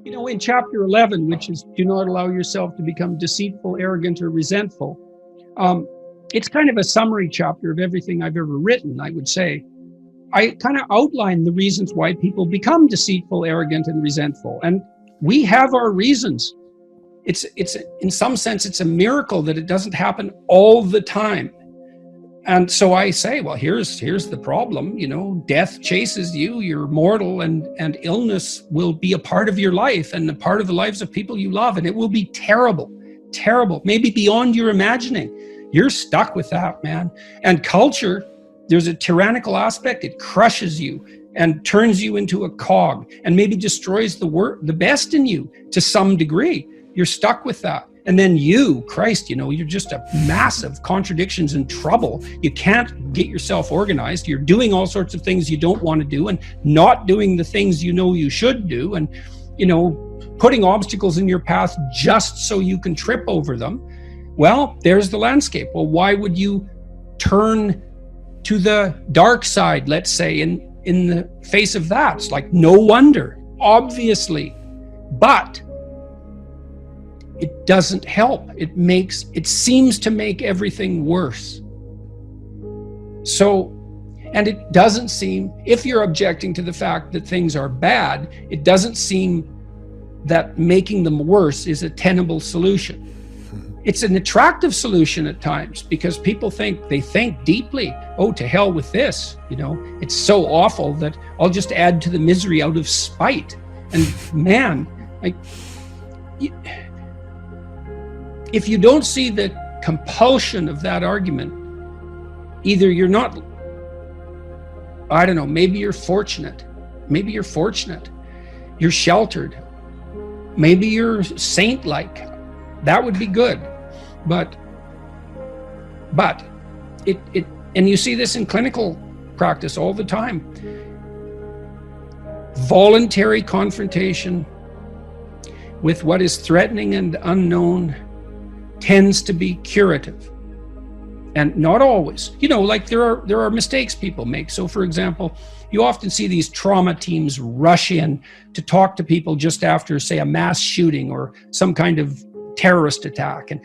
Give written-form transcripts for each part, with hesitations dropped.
In chapter 11, which is do not allow yourself to become deceitful, arrogant, or resentful, it's kind of a summary chapter of everything I've ever written, I would say. I kind of outline the reasons why people become deceitful, arrogant, and resentful. And we have our reasons. It's in some sense, it's a miracle that it doesn't happen all the time. And so I say, well, here's the problem. Death chases you, you're mortal, and illness will be a part of your life and a part of the lives of people you love. And it will be terrible, maybe beyond your imagining. You're stuck with that, man. And culture, there's a tyrannical aspect. It crushes you and turns you into a cog and maybe destroys the best in you to some degree. You're stuck with that. And then Christ, you're just a massive contradictions and trouble. You can't get yourself organized. You're doing all sorts of things you don't want to do and not doing the things you should do, and, putting obstacles in your path just so you can trip over them. Well, there's the landscape. Well, why would you turn to the dark side, let's say, in the face of that? It's like, no wonder, obviously. But it doesn't help. It seems to make everything worse. So, and it doesn't seem, if you're objecting to the fact that things are bad, it doesn't seem that making them worse is a tenable solution. It's an attractive solution at times because people think deeply, oh, to hell with this, it's so awful that I'll just add to the misery out of spite. And man, if you don't see the compulsion of that argument, either you're not, I don't know, maybe you're fortunate. You're sheltered. Maybe you're saint-like. That would be good. But it and you see this in clinical practice all the time. Voluntary confrontation with what is threatening and unknown tends to be curative, and not always. There are mistakes people make. So, for example, you often see these trauma teams rush in to talk to people just after, say, a mass shooting or some kind of terrorist attack, and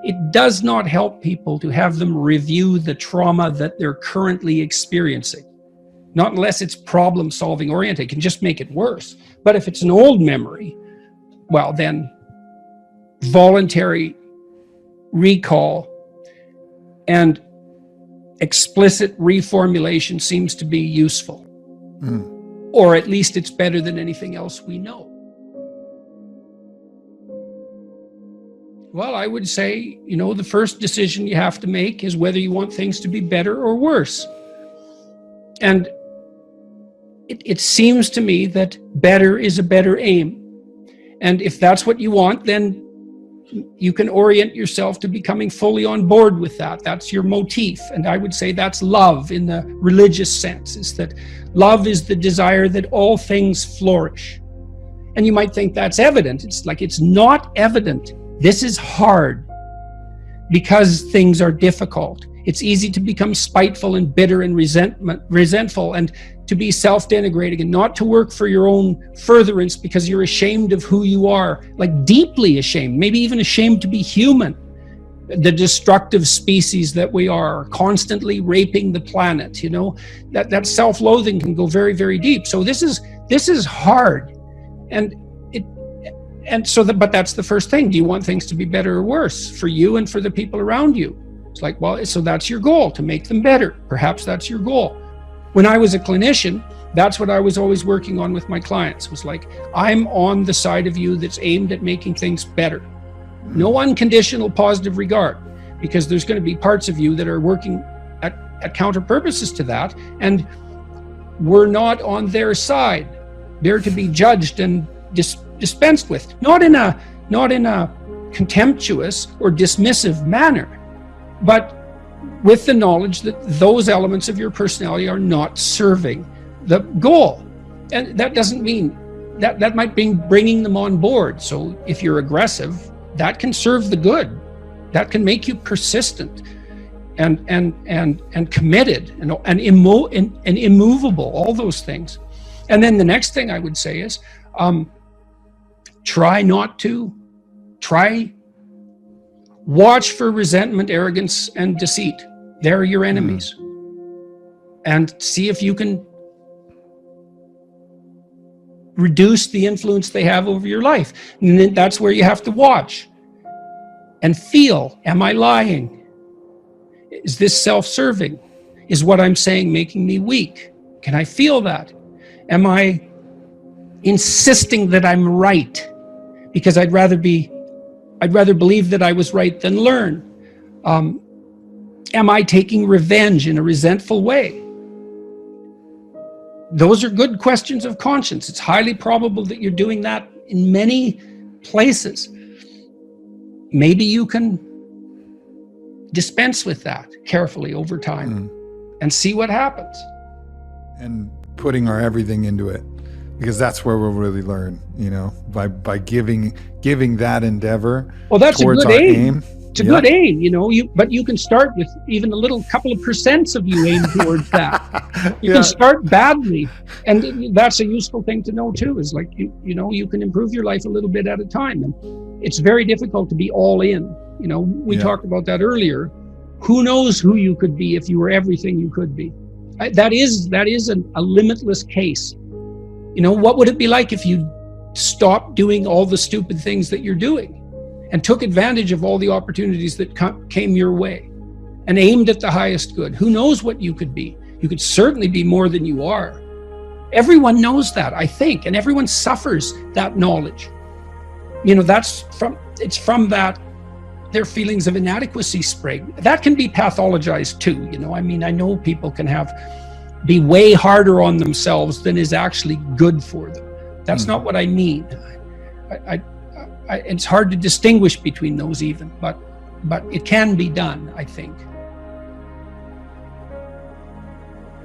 it does not help people to have them review the trauma that they're currently experiencing. Not unless it's problem-solving oriented. It can just make it worse. But if it's an old memory, well, then voluntary recall and explicit reformulation seems to be useful. Or at least it's better than anything else we know. Well, I would say, the first decision you have to make is whether you want things to be better or worse. And it seems to me that better is a better aim. And if that's what you want, then you can orient yourself to becoming fully on board with that. That's your motif. And I would say that's love in the religious sense, is that love is the desire that all things flourish. And you might think that's evident. It's not evident. This is hard because things are difficult. It's easy to become spiteful and bitter and resentful, and to be self-denigrating and not to work for your own furtherance because you're ashamed of who you are, deeply ashamed, maybe even ashamed to be human. The destructive species that we are, constantly raping the planet, that self-loathing can go very, very deep. So this is hard. But that's the first thing. Do you want things to be better or worse for you and for the people around you? It's so that's your goal, to make them better. Perhaps that's your goal. When I was a clinician, that's what I was always working on with my clients. It was I'm on the side of you that's aimed at making things better. No unconditional positive regard, because there's going to be parts of you that are working at counter purposes to that, and we're not on their side. They're to be judged and dispensed with, not in a contemptuous or dismissive manner, but with the knowledge that those elements of your personality are not serving the goal. And that doesn't mean that might mean bringing them on board. So if you're aggressive, that can serve the good. That can make you persistent and committed and immovable, all those things. And then the next thing I would say is, Try not to. Try. Watch for resentment, arrogance, and deceit. They're your enemies. And see if you can reduce the influence they have over your life. And that's where you have to watch and feel, am I lying? Is this self-serving? Is what I'm saying making me weak? Can I feel that? Am I insisting that I'm right? Because I'd rather believe that I was right than learn. Am I taking revenge in a resentful way? Those are good questions of conscience. It's highly probable that you're doing that in many places. Maybe you can dispense with that carefully over time and see what happens. And putting our everything into it, because that's where we'll really learn, by giving that endeavor towards our aim. It's a good aim, but you can start with even a little couple of % of you aim towards that. You can start badly, and that's a useful thing to know too, is like, you can improve your life a little bit at a time. And it's very difficult to be all in. We talked about that earlier. Who knows who you could be if you were everything you could be? That is a limitless case. What would it be like if you stopped doing all the stupid things that you're doing and took advantage of all the opportunities that came your way and aimed at the highest good? Who knows what you could be? You could certainly be more than you are. Everyone knows that, I think, and everyone suffers that knowledge. It's from that their feelings of inadequacy spring. That can be pathologized too. I know people can be way harder on themselves than is actually good for them. That's not what I mean. It's hard to distinguish between those even, but it can be done, I think.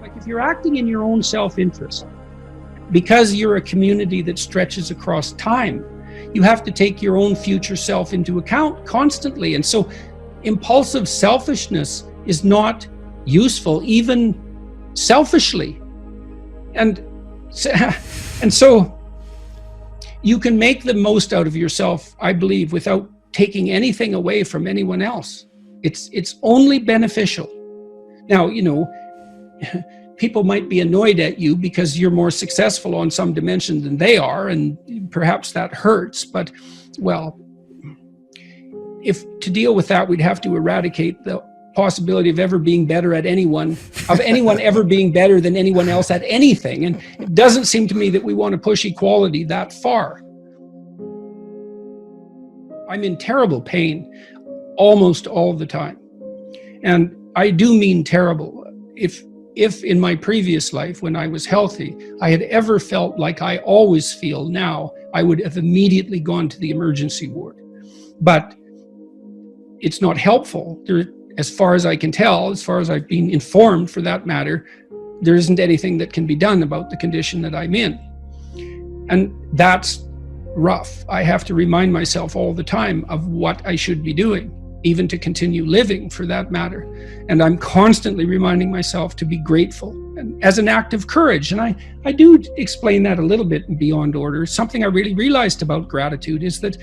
Like if you're acting in your own self-interest, because you're a community that stretches across time, you have to take your own future self into account constantly. And so impulsive selfishness is not useful, even selfishly. And so you can make the most out of yourself, I believe, without taking anything away from anyone else. It's only beneficial. Now, people might be annoyed at you because you're more successful on some dimension than they are, and perhaps that hurts, but, well, if to deal with that, we'd have to eradicate the possibility of ever being better at anyone ever being better than anyone else at anything. And it doesn't seem to me that we want to push equality that far. I'm in terrible pain almost all the time. And I do mean terrible. If in my previous life, when I was healthy, I had ever felt like I always feel now, I would have immediately gone to the emergency ward. But it's not helpful. As far as I can tell, as far as I've been informed for that matter, there isn't anything that can be done about the condition that I'm in. And that's rough. I have to remind myself all the time of what I should be doing, even to continue living for that matter. And I'm constantly reminding myself to be grateful and as an act of courage. And I do explain that a little bit in Beyond Order. Something I really realized about gratitude is that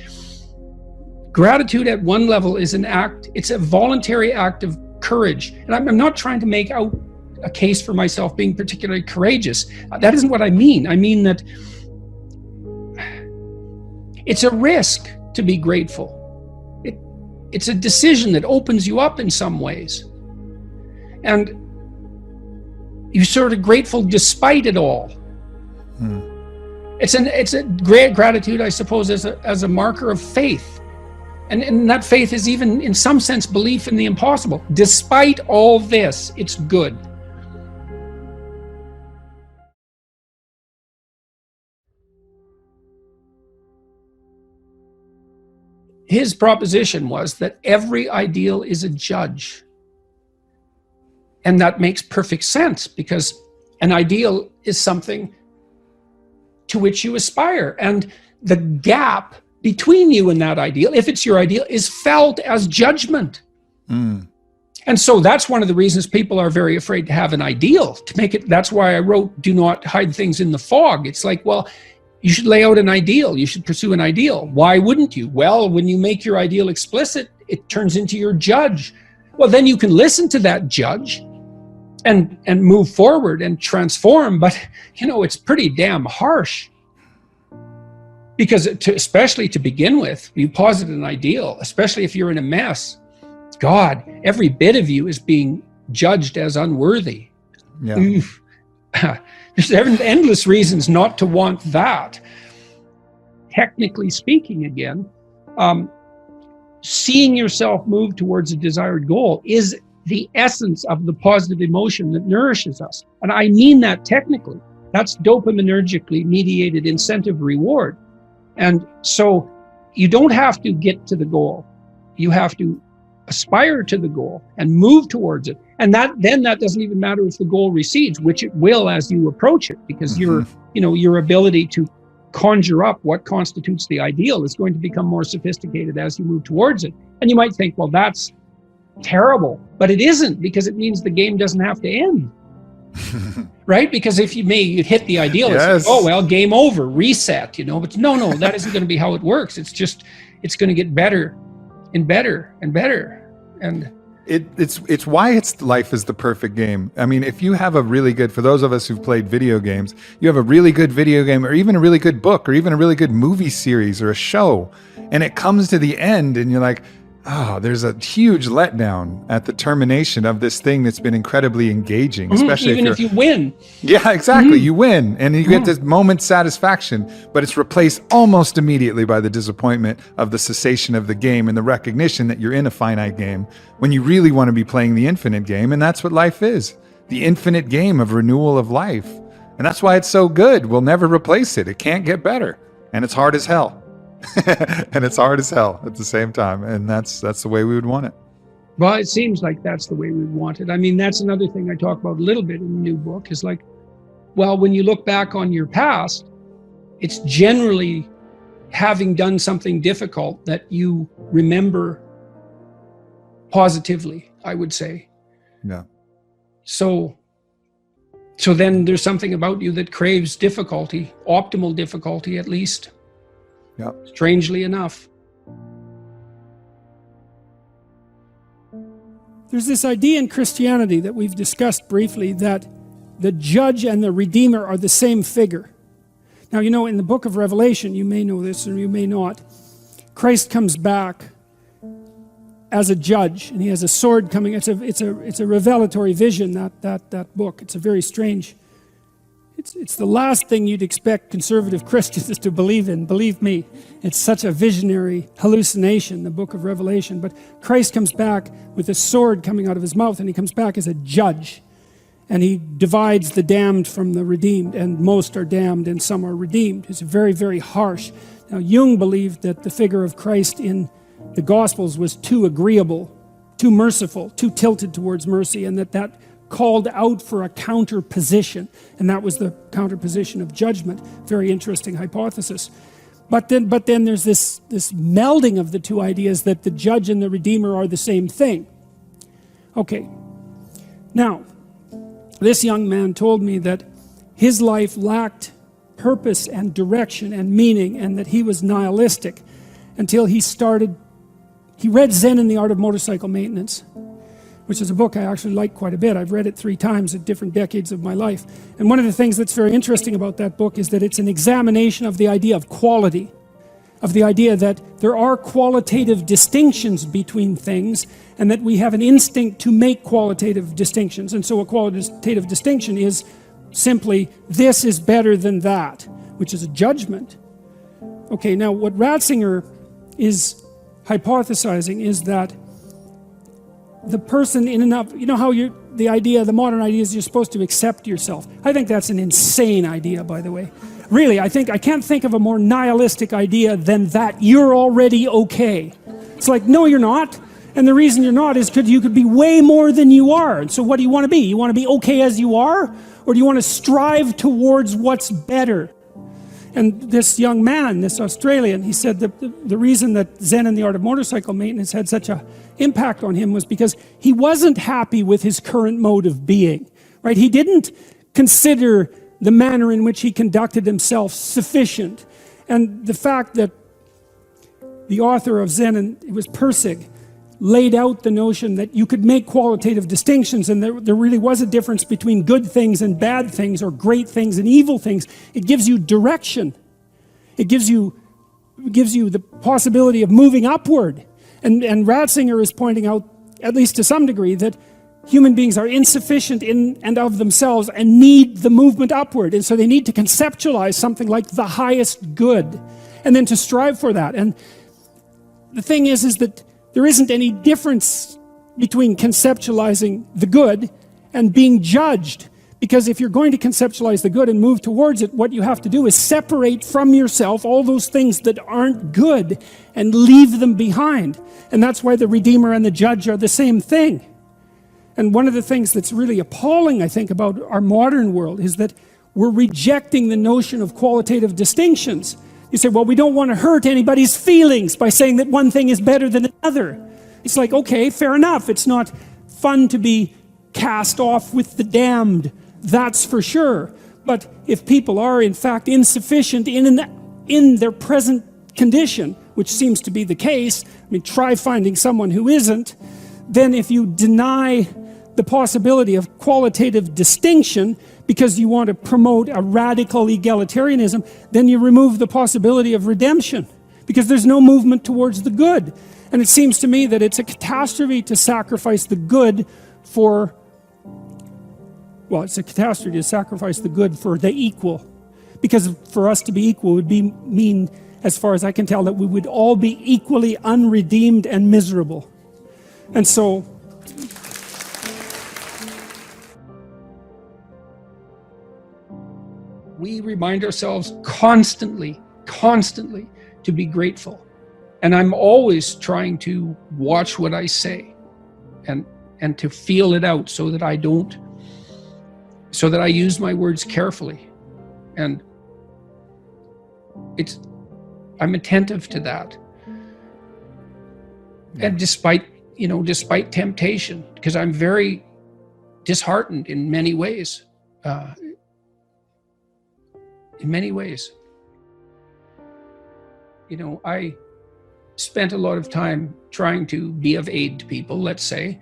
gratitude at one level is it's a voluntary act of courage. And I'm not trying to make out a case for myself being particularly courageous. That isn't what I mean. I mean that it's a risk to be grateful. It's a decision that opens you up in some ways. And you're sort of grateful despite it all. It's a great gratitude, I suppose, as a marker of faith. And that faith is even, in some sense, belief in the impossible. Despite all this, it's good. His proposition was that every ideal is a judge. And that makes perfect sense, because an ideal is something to which you aspire. And the gap between you and that ideal, if it's your ideal, is felt as judgment. And so that's one of the reasons people are very afraid to have an ideal, to make it. That's why I wrote, do not hide things in the fog. It's like, well, You should lay out an ideal. You should pursue an ideal. Why wouldn't you? Well, when you make your ideal explicit, it turns into your judge. Well, then you can listen to that judge and move forward and transform. But, it's pretty damn harsh. Because especially to begin with, you posit an ideal, especially if you're in a mess. God, every bit of you is being judged as unworthy. Yeah. There's endless reasons not to want that. Technically speaking, again, seeing yourself move towards a desired goal is the essence of the positive emotion that nourishes us. And I mean that technically. That's dopaminergically mediated incentive reward. And so you don't have to get to the goal. You have to aspire to the goal and move towards it. And that doesn't even matter if the goal recedes, which it will as you approach it, because your ability to conjure up what constitutes the ideal is going to become more sophisticated as you move towards it. And you might think, well, that's terrible, but it isn't, because it means the game doesn't have to end. Right? Because if you hit the ideal, yes. It's like, oh, well, game over, reset, but no, that isn't going to be how it works. It's going to get better and better and better. And it's why life is the perfect game. I mean, if you have a really good, for those of us who've played video games, you have a really good video game, or even a really good book, or even a really good movie series or a show, and it comes to the end and you're like, oh, there's a huge letdown at the termination of this thing that's been incredibly engaging, especially even if you win. Yeah, exactly. You win and you get this moment satisfaction, but it's replaced almost immediately by the disappointment of the cessation of the game and the recognition that you're in a finite game when you really want to be playing the infinite game. And that's what life is, the infinite game of renewal of life. And that's why it's so good. We'll never replace it. It can't get better. And it's hard as hell. And it's hard as hell at the same time, and that's the way we would want it. Well, it seems like that's the way we want it. I mean, that's another thing I talk about a little bit in the new book, is like, well, when you look back on your past, it's generally having done something difficult that you remember positively, I would say. Yeah. So then there's something about you that craves difficulty, optimal difficulty at least. Yep. Strangely enough. There's this idea in Christianity that we've discussed briefly, that the judge and the redeemer are the same figure. Now, in the book of Revelation, you may know this or you may not, Christ comes back as a judge, and he has a sword coming. It's a revelatory vision, that book. It's a very strange. It's the last thing you'd expect conservative Christians to believe in. Believe me, it's such a visionary hallucination, the book of Revelation. But Christ comes back with a sword coming out of his mouth, and he comes back as a judge. And he divides the damned from the redeemed, and most are damned and some are redeemed. It's very, very harsh. Now, Jung believed that the figure of Christ in the Gospels was too agreeable, too merciful, too tilted towards mercy, and that called out for a counter position, and that was the counter position of judgment. Very interesting hypothesis. But then there's this melding of the two ideas that the judge and the redeemer are the same thing. Okay, now this young man told me that his life lacked purpose and direction and meaning, and that he was nihilistic until he read Zen and the Art of Motorcycle Maintenance, which is a book I actually like quite a bit. I've read it 3 times at different decades of my life. And one of the things that's very interesting about that book is that it's an examination of the idea of quality, of the idea that there are qualitative distinctions between things, and that we have an instinct to make qualitative distinctions. And so a qualitative distinction is simply, this is better than that, which is a judgment. Okay, now what Ratzinger is hypothesizing is that the person in and of, how the modern idea is you're supposed to accept yourself. I think that's an insane idea, by the way. Really, I can't think of a more nihilistic idea than that you're already okay. It's like, no, you're not. And the reason you're not is because you could be way more than you are. And so what do you want to be? You want to be okay as you are? Or do you want to strive towards what's better? And this young man, this Australian, he said that the reason that Zen and the Art of Motorcycle Maintenance had such an impact on him was because he wasn't happy with his current mode of being, right? He didn't consider the manner in which he conducted himself sufficient. And the fact that the author of Zen, and it was Persig, laid out the notion that you could make qualitative distinctions, and there really was a difference between good things and bad things, or great things and evil things. It gives you direction. It gives you the possibility of moving upward. And Ratzinger is pointing out, at least to some degree, that human beings are insufficient in and of themselves and need the movement upward. And so they need to conceptualize something like the highest good, and then to strive for that. And the thing is that there isn't any difference between conceptualizing the good and being judged. Because if you're going to conceptualize the good and move towards it, what you have to do is separate from yourself all those things that aren't good and leave them behind. And that's why the Redeemer and the Judge are the same thing. And one of the things that's really appalling, I think, about our modern world is that we're rejecting the notion of qualitative distinctions. You say, well, we don't want to hurt anybody's feelings by saying that one thing is better than another. It's like, okay, fair enough. It's not fun to be cast off with the damned, that's for sure. But if people are in fact insufficient in their present condition, which seems to be the case, I mean, try finding someone who isn't, then if you deny the possibility of qualitative distinction because you want to promote a radical egalitarianism, then you remove the possibility of redemption, because there's no movement towards the good. And it seems to me that it's a catastrophe to sacrifice the good for, well, it's a catastrophe to sacrifice the good for the equal. Because for us to be equal would mean, as far as I can tell, that we would all be equally unredeemed and miserable. And so, we remind ourselves constantly to be grateful. And I'm always trying to watch what I say and to feel it out so that I use my words carefully. And I'm attentive to that. Yeah. And despite temptation, because I'm very disheartened in many ways. I spent a lot of time trying to be of aid to people, let's say.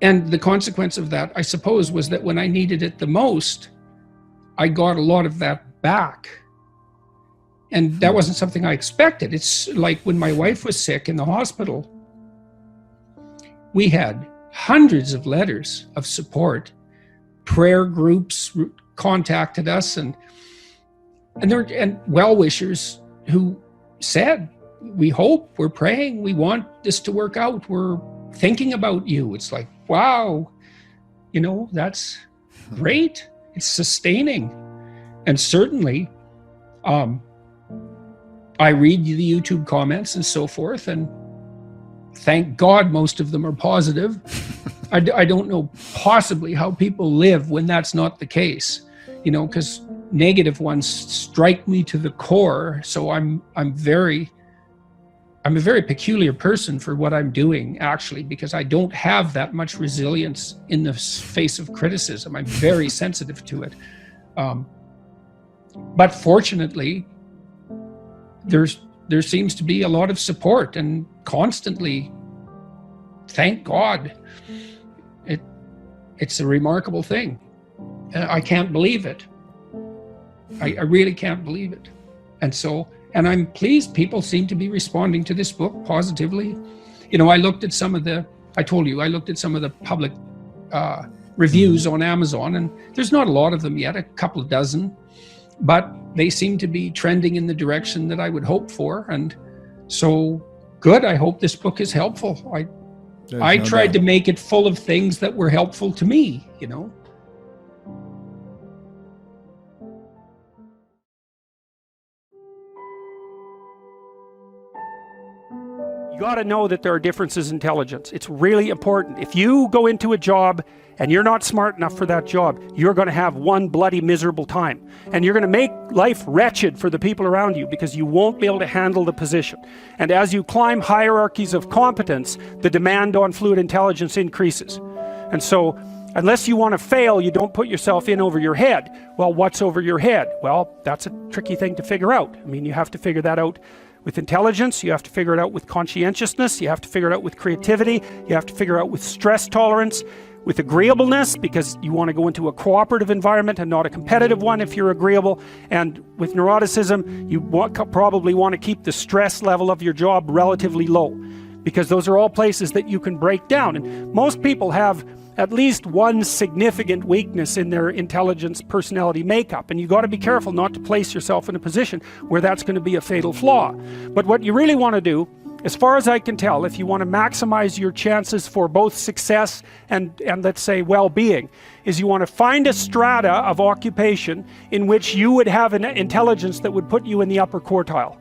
And the consequence of that, I suppose, was that when I needed it the most, I got a lot of that back. And that wasn't something I expected. It's like when my wife was sick in the hospital, we had hundreds of letters of support. Prayer groups contacted us, and well-wishers who said, we hope, we're praying, we want this to work out, we're thinking about you. It's like, wow, that's great. It's sustaining. And certainly, I read the YouTube comments and so forth, and thank God most of them are positive. I don't know possibly how people live when that's not the case, because negative ones strike me to the core. So I'm a very peculiar person for what I'm doing, actually, because I don't have that much resilience in the face of criticism. I'm very sensitive to it. But fortunately, there seems to be a lot of support, and constantly, thank God. It's a remarkable thing. I can't believe it. I really can't believe it. And I'm pleased people seem to be responding to this book positively. I looked at some of the public reviews on Amazon, and there's not a lot of them yet, a couple of dozen, but they seem to be trending in the direction that I would hope for. And so good, I hope this book is helpful. I tried to make it full of things that were helpful to me, You got to know that there are differences in intelligence. It's really important. If you go into a job and you're not smart enough for that job, you're going to have one bloody miserable time. And you're going to make life wretched for the people around you, because you won't be able to handle the position. And as you climb hierarchies of competence, the demand on fluid intelligence increases. And so Unless you want to fail, you don't put yourself in over your head. Well, what's over your head? Well, that's a tricky thing to figure out. I mean, you have to figure that out with intelligence, you have to figure it out with conscientiousness, you have to figure it out with creativity, you have to figure out with stress tolerance, with agreeableness, because you want to go into a cooperative environment and not a competitive one if you're agreeable, and with neuroticism, you probably want to keep the stress level of your job relatively low, because those are all places that you can break down. And most people have at least one significant weakness in their intelligence personality makeup, and you got to be careful not to place yourself in a position where that's going to be a fatal flaw. But what you really want to do, as far as I can tell, if you want to maximize your chances for both success and let's say well-being, is you want to find a strata of occupation in which you would have an intelligence that would put you in the upper quartile.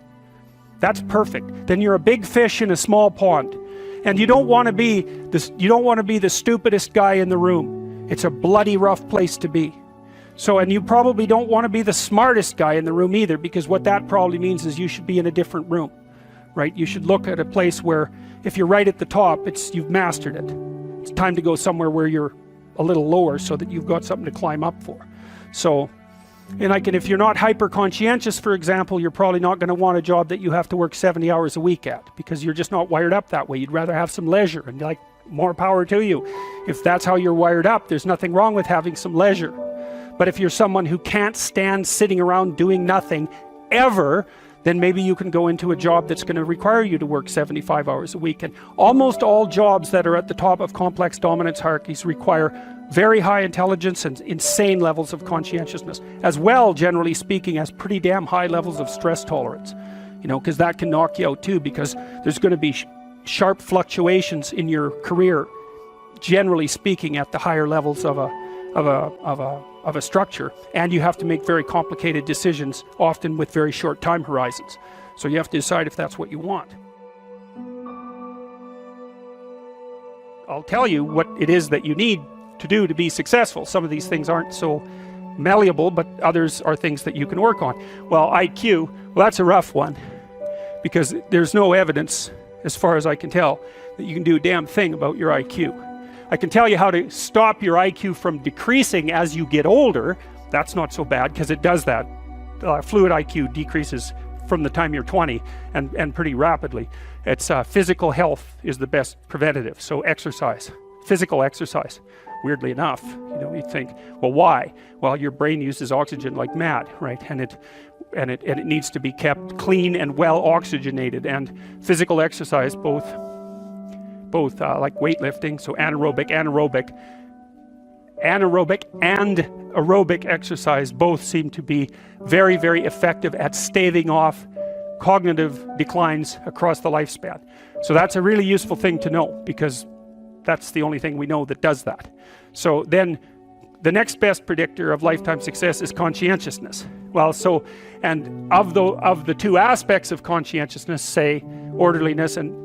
That's perfect. Then you're a big fish in a small pond. And you don't want to be the stupidest guy in the room. It's a bloody rough place to be. So, and you probably don't want to be the smartest guy in the room either, because what that probably means is you should be in a different room, right? You should look at a place where if you're right at the top, you've mastered it. It's time to go somewhere where you're a little lower so that you've got something to climb up for. So, and if you're not hyper conscientious, for example, you're probably not going to want a job that you have to work 70 hours a week at, because you're just not wired up that way. You'd rather have some leisure, and like, more power to you. If that's how you're wired up, there's nothing wrong with having some leisure. But if you're someone who can't stand sitting around doing nothing ever, then maybe you can go into a job that's going to require you to work 75 hours a week. And almost all jobs that are at the top of complex dominance hierarchies require very high intelligence and insane levels of conscientiousness, as well, generally speaking, as pretty damn high levels of stress tolerance, you know, because that can knock you out too, because there's going to be sharp fluctuations in your career, generally speaking, at the higher levels of a structure, and you have to make very complicated decisions, often with very short time horizons. So you have to decide if that's what you want. I'll tell you what it is that you need to do to be successful. Some of these things aren't so malleable, but others are things that you can work on. Well, IQ, well, that's a rough one, because there's no evidence, as far as I can tell, that you can do a damn thing about your IQ. I can tell you how to stop your IQ from decreasing as you get older. That's not so bad, because it does that. Fluid IQ decreases from the time you're 20 and pretty rapidly. It's physical health is the best preventative. So exercise, physical exercise. Weirdly enough, you know, you'd think, well, why? Well, your brain uses oxygen like mad, right? And it needs to be kept clean and well oxygenated. And physical exercise, both like weightlifting, so anaerobic and aerobic exercise, both seem to be very, very effective at staving off cognitive declines across the lifespan. So that's a really useful thing to know, because that's the only thing we know that does that. So then the next best predictor of lifetime success is conscientiousness. Well, so, and of the two aspects of conscientiousness, say orderliness and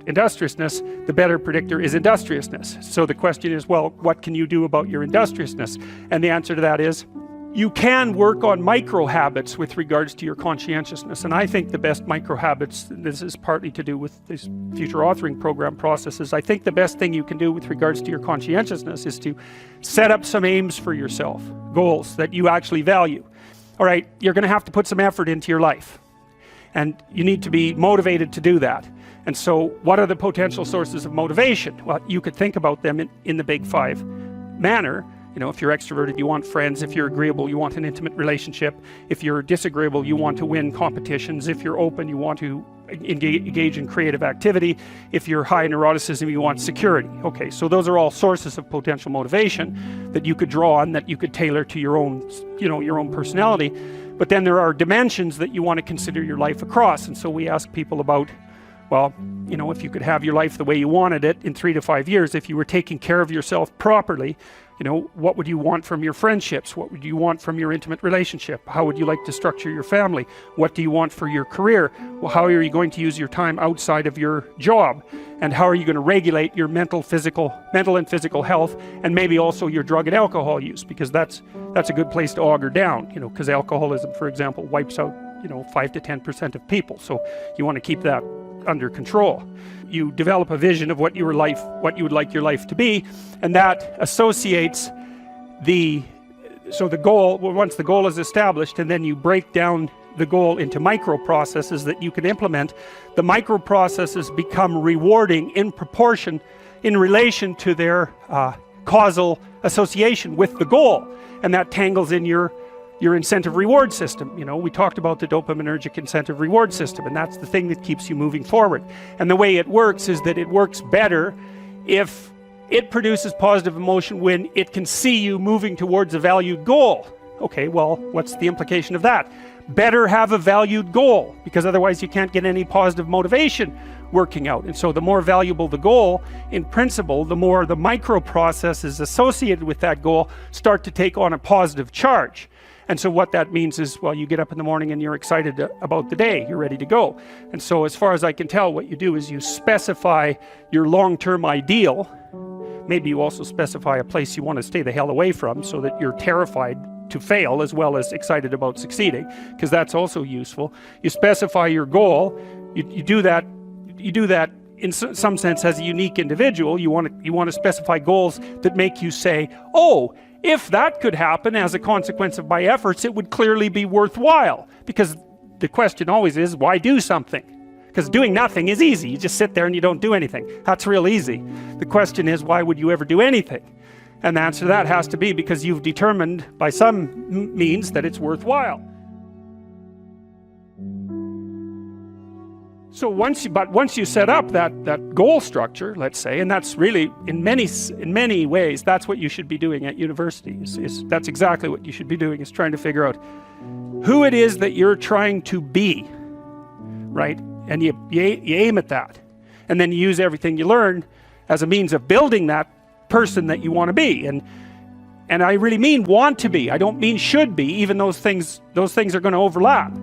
industriousness, the better predictor is industriousness. So the question is, well, what can you do about your industriousness? And the answer to that is, you can work on micro habits with regards to your conscientiousness. And I think the best micro habits, this is partly to do with this future authoring program processes, I think the best thing you can do with regards to your conscientiousness is to set up some aims for yourself, goals that you actually value. All right, you're going to have to put some effort into your life, and you need to be motivated to do that. And so what are the potential sources of motivation? Well, you could think about them in the big five manner. You know, if you're extroverted, you want friends. If you're agreeable, you want an intimate relationship. If you're disagreeable, you want to win competitions. If you're open, you want to engage in creative activity. If you're high in neuroticism, you want security. Okay, so those are all sources of potential motivation that you could draw on, that you could tailor to your own, you know, your own personality. But then there are dimensions that you want to consider your life across. And so we ask people about, well, you know, if you could have your life the way you wanted it in 3 to 5 years, if you were taking care of yourself properly, you know, what would you want from your friendships? What would you want from your intimate relationship? How would you like to structure your family? What do you want for your career? Well, how are you going to use your time outside of your job? And how are you going to regulate your mental and physical health, and maybe also your drug and alcohol use? Because that's a good place to auger down, you know, because alcoholism, for example, wipes out, you know, 5 to 10% of people. So you want to keep that under control. You develop a vision of what you would like your life to be, and that associates the goal. Well, once the goal is established, and then you break down the goal into micro processes that you can implement. The micro processes become rewarding in proportion, in relation to their causal association with the goal, and that tangles in your incentive reward system. You know, we talked about the dopaminergic incentive reward system, and that's the thing that keeps you moving forward. And the way it works is that it works better if it produces positive emotion when it can see you moving towards a valued goal. Okay, well, what's the implication of that? Better have a valued goal, because otherwise you can't get any positive motivation working out. And so the more valuable the goal, in principle, the more the micro processes associated with that goal start to take on a positive charge. And so what that means is, well, you get up in the morning and you're excited about the day, you're ready to go. And so as far as I can tell, what you do is you specify your long-term ideal. Maybe you also specify a place you want to stay the hell away from, so that you're terrified to fail as well as excited about succeeding, because that's also useful. You specify your goal. You do that in some sense as a unique individual. You want to specify goals that make you say, oh, if that could happen as a consequence of my efforts, it would clearly be worthwhile. Because the question always is, why do something? Because doing nothing is easy. You just sit there and you don't do anything. That's real easy. The question is, why would you ever do anything? And the answer to that has to be because you've determined by some means that it's worthwhile. So once you set up that goal structure, let's say, and that's really in many ways that's what you should be doing at university. That's exactly what you should be doing, is trying to figure out who it is that you're trying to be, right? And you aim at that, and then you use everything you learn as a means of building that person that you want to be. And I really mean want to be. I don't mean should be, even those things are going to overlap.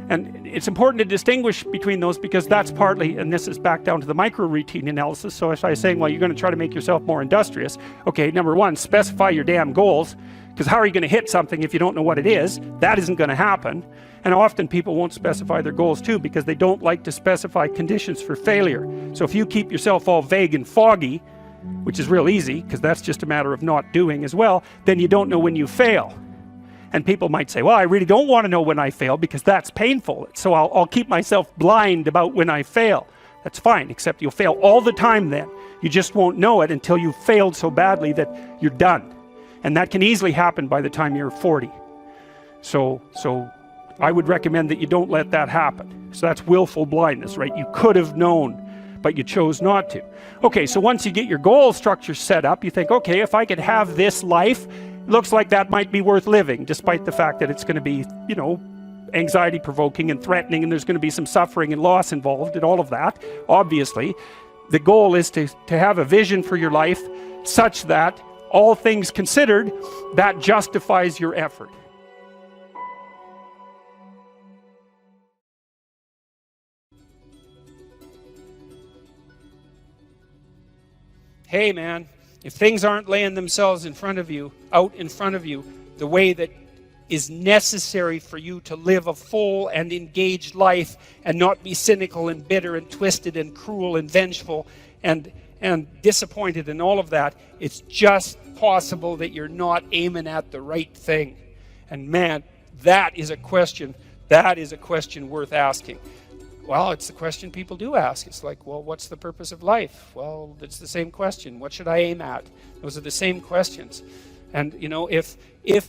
And it's important to distinguish between those, because that's partly, and this is back down to the micro routine analysis. So if I was saying, well, you're going to try to make yourself more industrious, okay, number one, specify your damn goals, because how are you going to hit something if you don't know what it is? That isn't going to happen. And often people won't specify their goals too, because they don't like to specify conditions for failure. So if you keep yourself all vague and foggy, which is real easy, because that's just a matter of not doing as well, then you don't know when you fail. And people might say, well, I really don't want to know when I fail, because that's painful. So I'll keep myself blind about when I fail. That's fine, except you'll fail all the time then. You just won't know it until you've failed so badly that you're done. And that can easily happen by the time you're 40. So I would recommend that you don't let that happen. So that's willful blindness, right? You could have known, but you chose not to. Okay, so once you get your goal structure set up, you think, okay, if I could have this life, looks like that might be worth living, despite the fact that it's going to be, you know, anxiety provoking and threatening, and there's going to be some suffering and loss involved and all of that. Obviously, the goal is to have a vision for your life such that, all things considered, that justifies your effort. Hey man, if things aren't laying themselves out in front of you, the way that is necessary for you to live a full and engaged life and not be cynical and bitter and twisted and cruel and vengeful and disappointed and all of that, it's just possible that you're not aiming at the right thing. And man, that is a question worth asking. Well, it's the question people do ask. It's like, well, what's the purpose of life? Well, it's the same question. What should I aim at? Those are the same questions. And, you know, if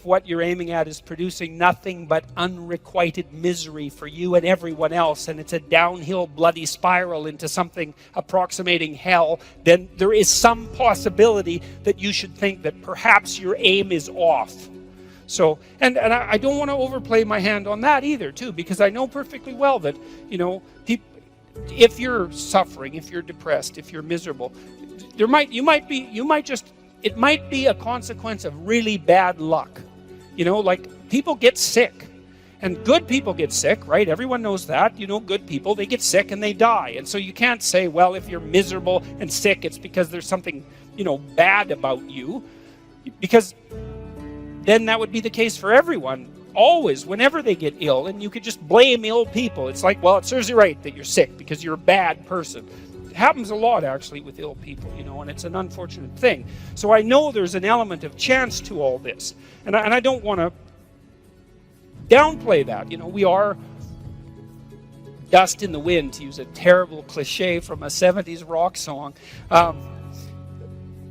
what you're aiming at is producing nothing but unrequited misery for you and everyone else, and it's a downhill bloody spiral into something approximating hell, then there is some possibility that you should think that perhaps your aim is off. So, and I don't want to overplay my hand on that either, too, because I know perfectly well that, you know, if you're suffering, if you're depressed, if you're miserable, it might be a consequence of really bad luck. You know, like people get sick, and good people get sick, right? Everyone knows that. You know, good people, they get sick and they die. And so you can't say, well, if you're miserable and sick, it's because there's something, you know, bad about you, because then that would be the case for everyone always, whenever they get ill, and you could just blame ill people. It's like, well, it serves you right that you're sick because you're a bad person. It happens a lot, actually, with ill people, and it's an unfortunate thing. So I know there's an element of chance to all this. And I don't want to downplay that. We are dust in the wind, to use a terrible cliche from a 70s rock song.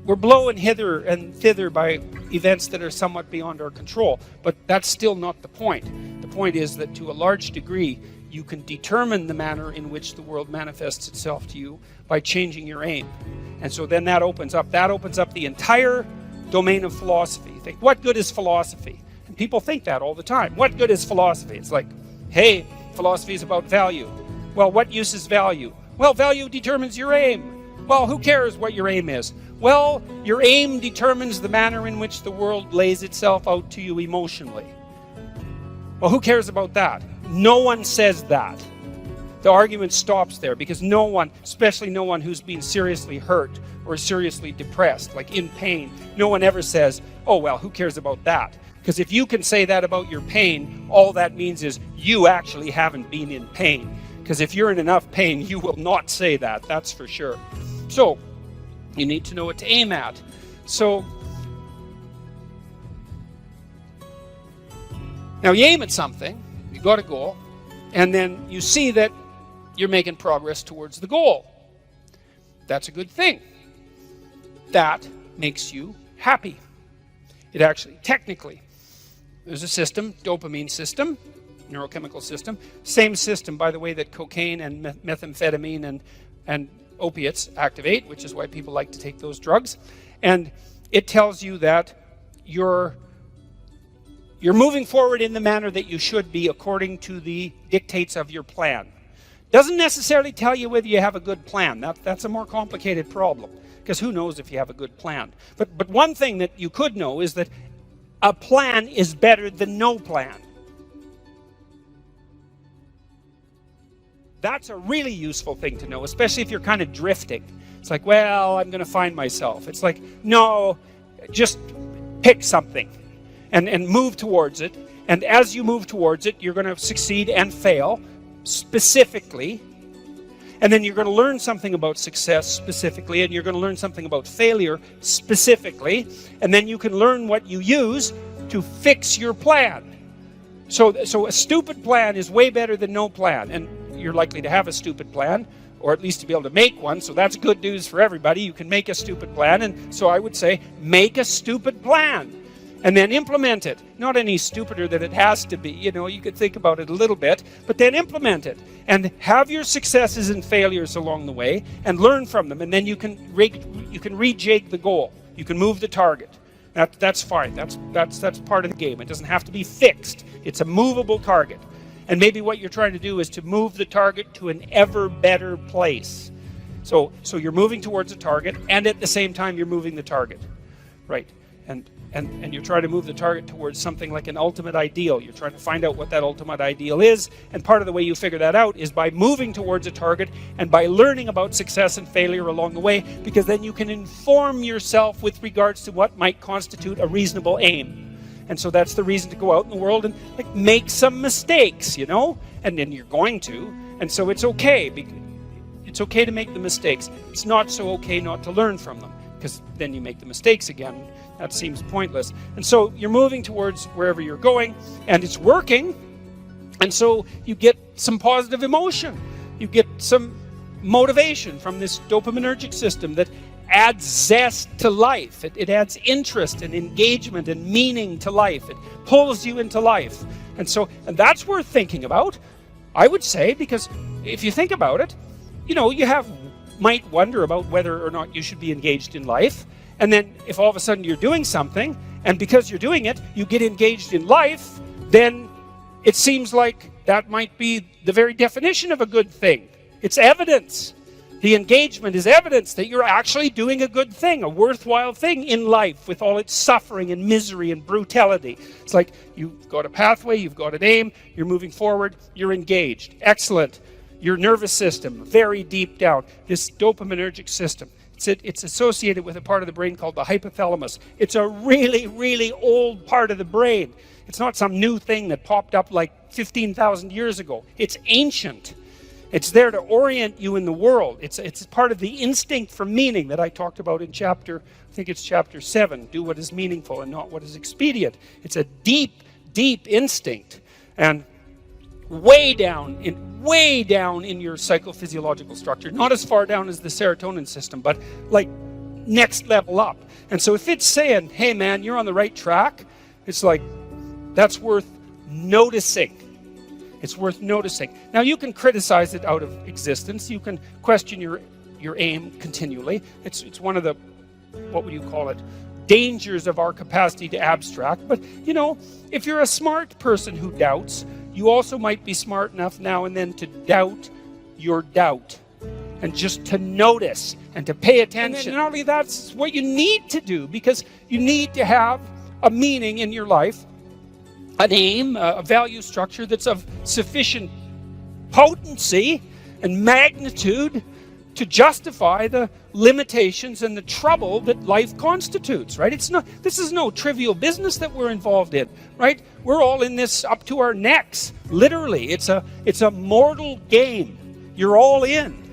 We're blown hither and thither by events that are somewhat beyond our control, but that's still not the point. The point is that to a large degree, you can determine the manner in which the world manifests itself to you by changing your aim. And so then that opens up the entire domain of philosophy. You think, what good is philosophy? And people think that all the time. What good is philosophy? It's like, hey, philosophy is about value. Well, what use is value? Well, value determines your aim. Well, who cares what your aim is? Well, your aim determines the manner in which the world lays itself out to you emotionally. Well, who cares about that? No one says that. The argument stops there because no one, especially no one who's been seriously hurt or seriously depressed, like in pain, no one ever says, oh, well, who cares about that? Because if you can say that about your pain, all that means is you actually haven't been in pain. Because if you're in enough pain, you will not say that, that's for sure. So, you need to know what to aim at. So, now you aim at something, you got a goal, and then you see that you're making progress towards the goal. That's a good thing. That makes you happy. It actually, technically, there's a system, dopamine system, neurochemical system, same system, by the way, that cocaine and methamphetamine and opiates activate, which is why people like to take those drugs. And it tells you that you're moving forward in the manner that you should be according to the dictates of your plan. Doesn't necessarily tell you whether you have a good plan. That's a more complicated problem, because who knows if you have a good plan. But one thing that you could know is that a plan is better than no plan. That's a really useful thing to know, especially if you're kind of drifting. It's like, well, I'm going to find myself. It's like, no, just pick something and move towards it. And as you move towards it, you're going to succeed and fail specifically. And then you're going to learn something about success specifically, and you're going to learn something about failure specifically. And then you can learn what you use to fix your plan. So a stupid plan is way better than no plan. And you're likely to have a stupid plan, or at least to be able to make one, so that's good news for everybody. You can make a stupid plan, and so I would say, make a stupid plan, and then implement it. Not any stupider than it has to be, you could think about it a little bit, but then implement it, and have your successes and failures along the way, and learn from them, and then you can rejig the goal. You can move the target. That's fine. That's part of the game. It doesn't have to be fixed. It's a movable target. And maybe what you're trying to do is to move the target to an ever better place. So you're moving towards a target, and at the same time you're moving the target, right? And you're trying to move the target towards something like an ultimate ideal. You're trying to find out what that ultimate ideal is, and part of the way you figure that out is by moving towards a target and by learning about success and failure along the way, because then you can inform yourself with regards to what might constitute a reasonable aim. And so that's the reason to go out in the world and make some mistakes, and then you're going to, and so it's okay. It's okay to make the mistakes. It's not so okay not to learn from them, because then you make the mistakes again. That seems pointless. And so you're moving towards wherever you're going, and it's working, and so you get some positive emotion. You get some motivation from this dopaminergic system that adds zest to life. It adds interest and engagement and meaning to life. It pulls you into life. And that's worth thinking about, I would say, because if you think about it, you might wonder about whether or not you should be engaged in life. And then if all of a sudden you're doing something, and because you're doing it, you get engaged in life, then it seems like that might be the very definition of a good thing. It's evidence. The engagement is evidence that you're actually doing a good thing, a worthwhile thing in life with all its suffering and misery and brutality. It's like you've got a pathway, you've got an aim, you're moving forward, you're engaged. Excellent. Your nervous system, very deep down, this dopaminergic system, It's associated with a part of the brain called the hypothalamus. It's a really, really old part of the brain. It's not some new thing that popped up like 15,000 years ago. It's ancient. It's there to orient you in the world. It's part of the instinct for meaning that I talked about in chapter 7. Do what is meaningful and not what is expedient. It's a deep, deep instinct. And way down in your psychophysiological structure, not as far down as the serotonin system, but like next level up. And so if it's saying, hey man, you're on the right track, it's like, that's worth noticing. It's worth noticing. Now you can criticize it out of existence. You can question your aim continually. It's one of the, what would you call it, dangers of our capacity to abstract. But you know, if you're a smart person who doubts, you also might be smart enough now and then to doubt your doubt, and just to notice and to pay attention. And not only that's what you need to do, because you need to have a meaning in your life, an aim, a value structure that's of sufficient potency and magnitude to justify the limitations and the trouble that life constitutes, right? This is no trivial business that we're involved in, right? We're all in this up to our necks, literally. It's a mortal game. You're all in.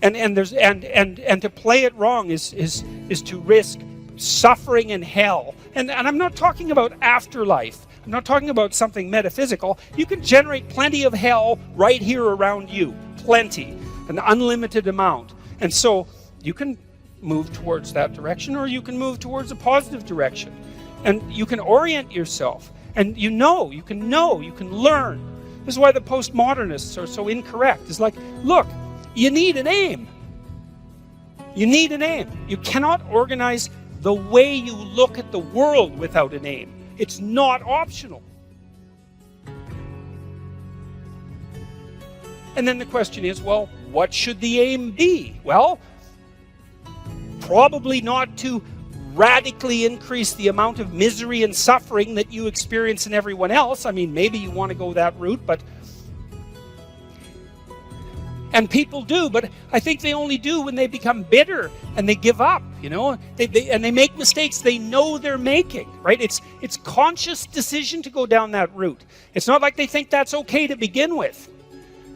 And to play it wrong is to risk suffering in hell. And I'm not talking about afterlife. I'm not talking about something metaphysical. You can generate plenty of hell right here around you. Plenty. An unlimited amount. And so you can move towards that direction, or you can move towards a positive direction. And you can orient yourself. And you can learn. This is why the postmodernists are so incorrect. It's like, look, you need an aim. You need an aim. You cannot organize the way you look at the world without an aim. It's not optional. And then the question is, well, what should the aim be? Well, probably not to radically increase the amount of misery and suffering that you experience in everyone else. I mean, maybe you want to go that route, and people do, but I think they only do when they become bitter and they give up, you know, and they make mistakes they know they're making, right? It's conscious decision to go down that route. It's not like they think that's okay to begin with.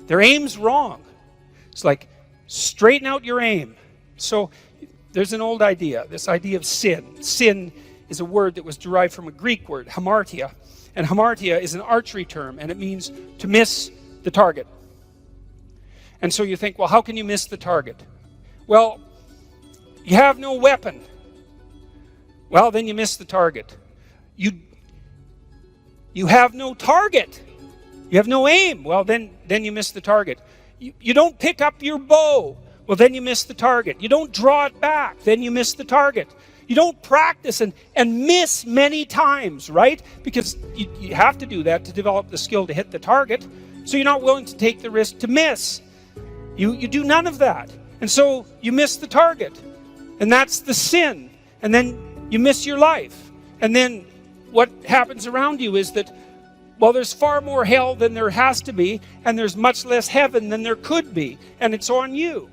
Their aim's wrong. It's like, straighten out your aim. So there's an old idea, this idea of sin. Sin is a word that was derived from a Greek word, hamartia. And hamartia is an archery term, and it means to miss the target. And so you think, well, how can you miss the target? Well, you have no weapon. Well, then you miss the target. You have no target. You have no aim. Well, then you miss the target. You don't pick up your bow. Well, then you miss the target. You don't draw it back. Then you miss the target. You don't practice and miss many times, right? Because you have to do that to develop the skill to hit the target. So you're not willing to take the risk to miss. You do none of that. And so you miss the target. And that's the sin. And then you miss your life. And then what happens around you is that, well, there's far more hell than there has to be, and there's much less heaven than there could be. And it's on you.